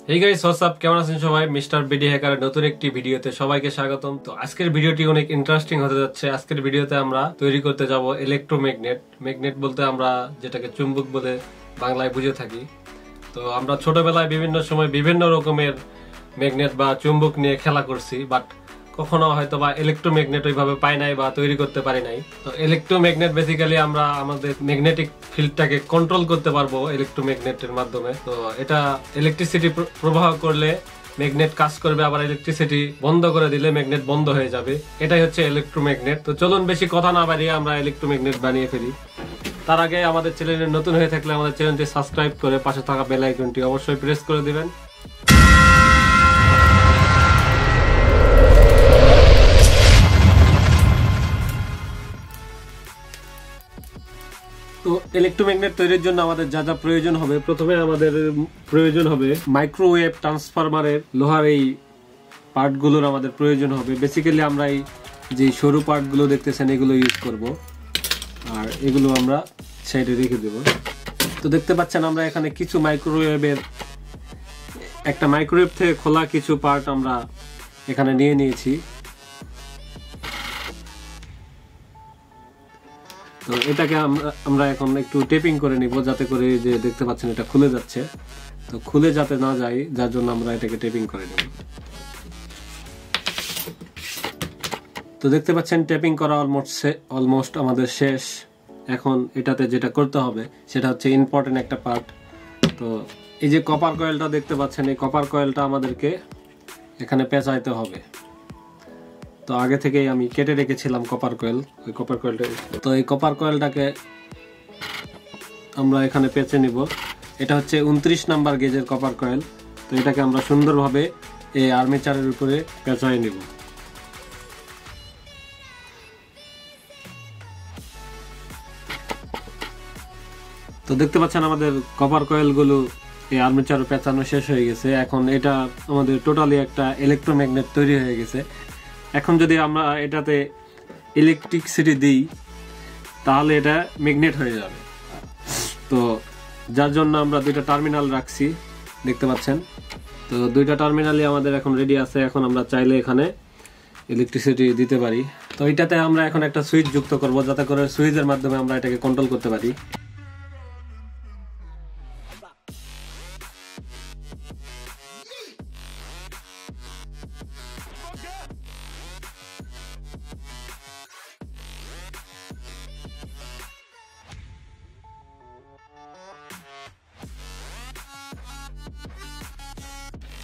Hey guys, what's up? কেমন আছেন সবাই? mr.bdhacker নতুন একটি ভিডিওতে সবাইকে স্বাগতম। তো আজকের ভিডিওটি অনেক ইন্টারেস্টিং হতে যাচ্ছে। আজকের ভিডিওতে আমরা তৈরি করতে যাব ইলেকট্রোম্যাগনেট। ম্যাগনেট বলতে আমরা যেটাকে চুম্বক বলে বাংলায় বুঝে থাকি। তো আমরা ছোটবেলায় বিভিন্ন সময় বিভিন্ন রকমের ম্যাগনেট বা চুম্বক নিয়ে খেলা করছি, বাট কখনো হয়তো বা ইলেকট্রোম্যাগনেট ওইভাবে পাই নাই বা তৈরি করতে পারি নাই। তো ইলেকট্রোম্যাগনেট বেসিক্যালি আমরা আমাদের ম্যাগনেটিক ফিল্ডটাকে কন্ট্রোল করতে পারবো ইলেকট্রোম্যাগনেটের মাধ্যমে। তো এটা ইলেকট্রিসিটি প্রবাহ করলে ম্যাগনেট কাজ করবে, আবার ইলেকট্রিসিটি বন্ধ করে দিলে ম্যাগনেট বন্ধ হয়ে যাবে। এটাই হচ্ছে ইলেকট্রোম্যাগনেট। তো চলুন বেশি কথা না বাড়িয়ে আমরা ইলেকট্রোম্যাগনেট বানিয়ে ফেলি। তার আগে আমাদের চ্যানেলে নতুন হয়ে থাকলে আমাদের চ্যানেলটি সাবস্ক্রাইব করে পাশে থাকা বেল আইকনটি অবশ্যই প্রেস করে দিবেন। তো ইলেকট্রোম্যাগনেট তৈরির জন্য আমাদের যা যা প্রয়োজন হবে, প্রথমে আমাদের প্রয়োজন হবে মাইক্রোওয়েভ ট্রান্সফরমারের লোহার এই পার্টগুলোর আমাদের প্রয়োজন হবে। বেসিক্যালি আমরা এই যে সরু পার্টগুলো দেখতেছেন এগুলো ইউজ করব, আর এগুলো আমরা সাইডে রেখে দেব। তো দেখতে পাচ্ছেন আমরা এখানে কিছু মাইক্রোওয়েভের একটা মাইক্রোওয়েভ থেকে খোলা কিছু পার্ট আমরা এখানে নিয়ে নিয়েছি। তো এটাকে আমরা এখন একটু টেপিং করে নিব, যাতে করে যে দেখতে পাচ্ছেন এটা খুলে যাচ্ছে। তো খুলে যাতে না যায়, যার জন্য আমরা এটাকে টেপিং করে নেব। তো দেখতে পাচ্ছেন টেপিং করা অলমোস্ট আমাদের শেষ। এখন এটাতে যেটা করতে হবে সেটা হচ্ছে ইম্পর্টেন্ট একটা পার্ট। তো এই যে কপার কয়েলটা দেখতে পাচ্ছেন, এই কপার কয়েলটা আমাদেরকে এখানে পেঁচাইতে হবে। তো আগে থেকেই আমি কেটে রেখেছিলাম কপার কয়েল, ওই কপার কয়েলটা। তো এই কপার কয়েলটাকে আমরা এখানে পেঁচে নিব। এটা হচ্ছে 29 নাম্বার গেজের কপার কয়েল। তো এটাকে আমরা সুন্দরভাবে এই আর্মেচারের উপরে পেঁচাই নিব। তো দেখতে পাচ্ছেন আমাদের কপার কয়েলগুলো এই আর্মেচারে পেঁচানো শেষ হয়ে গেছে। এখন এটা আমাদের টোটালি একটা ইলেকট্রোম্যাগনেট তৈরি হয়ে গেছে। এখন যদি আমরা এটাতে ইলেকট্রিসিটি দিই তাহলে এটা ম্যাগনেট হয়ে যাবে। তো যার জন্য আমরা দুইটা টার্মিনাল রাখছি, দেখতে পাচ্ছেন। তো দুইটা টার্মিনালই আমাদের এখন রেডি আছে। এখন আমরা চাইলে এখানে ইলেকট্রিসিটি দিতে পারি। তো এটাতে আমরা এখন একটা সুইচ যুক্ত করব, যাতে করে সুইচের মাধ্যমে আমরা এটাকে কন্ট্রোল করতে পারি।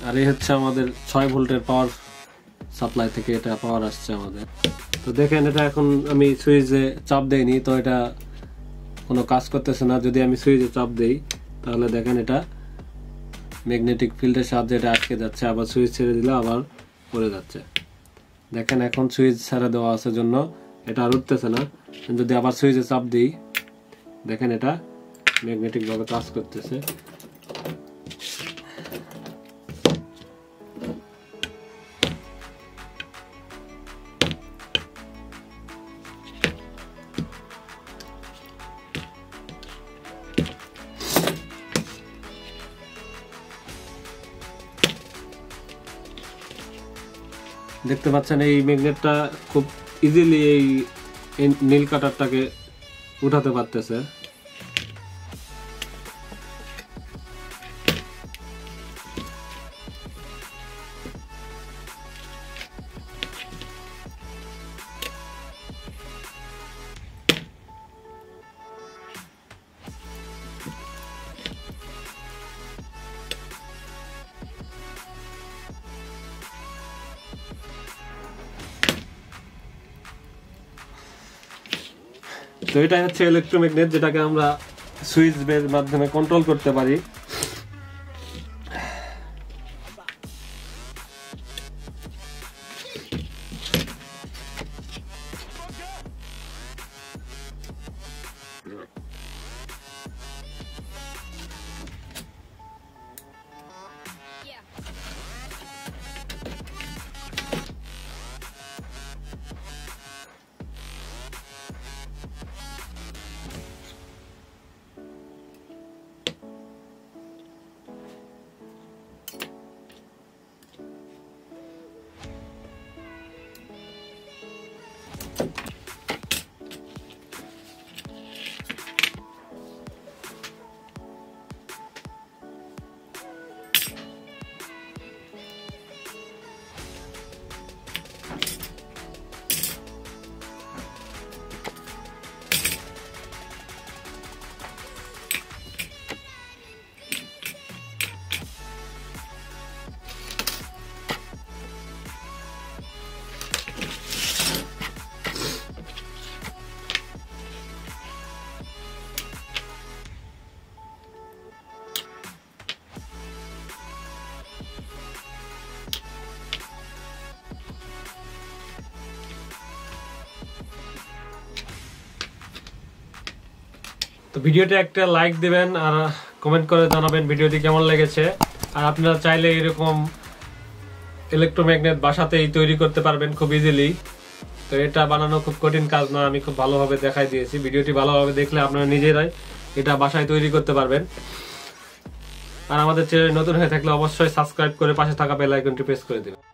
আর এই হচ্ছে আমাদের 6 ভোল্টের পাওয়ার সাপ্লাই থেকে এটা পাওয়ার আসছে আমাদের। তো দেখেন এটা এখন আমি সুইচে চাপ দেইনি, তো এটা কোনো কাজ করতেছে না। যদি আমি সুইচে চাপ দেই তাহলে দেখেন এটা ম্যাগনেটিক ফিল্ডের সাহায্যে এটা আটকে যাচ্ছে, আবার সুইচ ছেড়ে দিলে আবার পড়ে যাচ্ছে। দেখেন এখন সুইচ ছেড়ে দেওয়া আছে জন্য এটা আর উঠতেছে না। যদি আবার সুইচে চাপ দিই দেখেন এটা ম্যাগনেটিক ভাবে কাজ করতেছে। দেখতে পাচ্ছেন এই ম্যাগনেটটা খুব ইজিলি এই নীল কাটারটাকে উঠাতে পারতেছে। তো এটাই হচ্ছে ইলেকট্রোম্যাগনেট, যেটাকে আমরা সুইচ এর মাধ্যমে কন্ট্রোল করতে পারি। তো ভিডিওতে একটা লাইক দিবেন আর কমেন্ট করে জানাবেন ভিডিওটি কেমন লেগেছে। আর আপনারা চাইলে এরকম ইলেকট্রোম্যাগনেট বাসাতেই তৈরি করতে পারবেন খুব ইজিলি। তো এটা বানানো খুব কঠিন কাজ না, আমি খুব ভালোভাবে দেখাই দিয়েছি। ভিডিওটি ভালোভাবে দেখলে আপনারা নিজেরাই এটা বাসায় তৈরি করতে পারবেন। আর আমাদের চ্যানেল নতুন হয়ে থাকলে অবশ্যই সাবস্ক্রাইব করে পাশে থাকা বেল আইকনটি প্রেস করে দিবেন।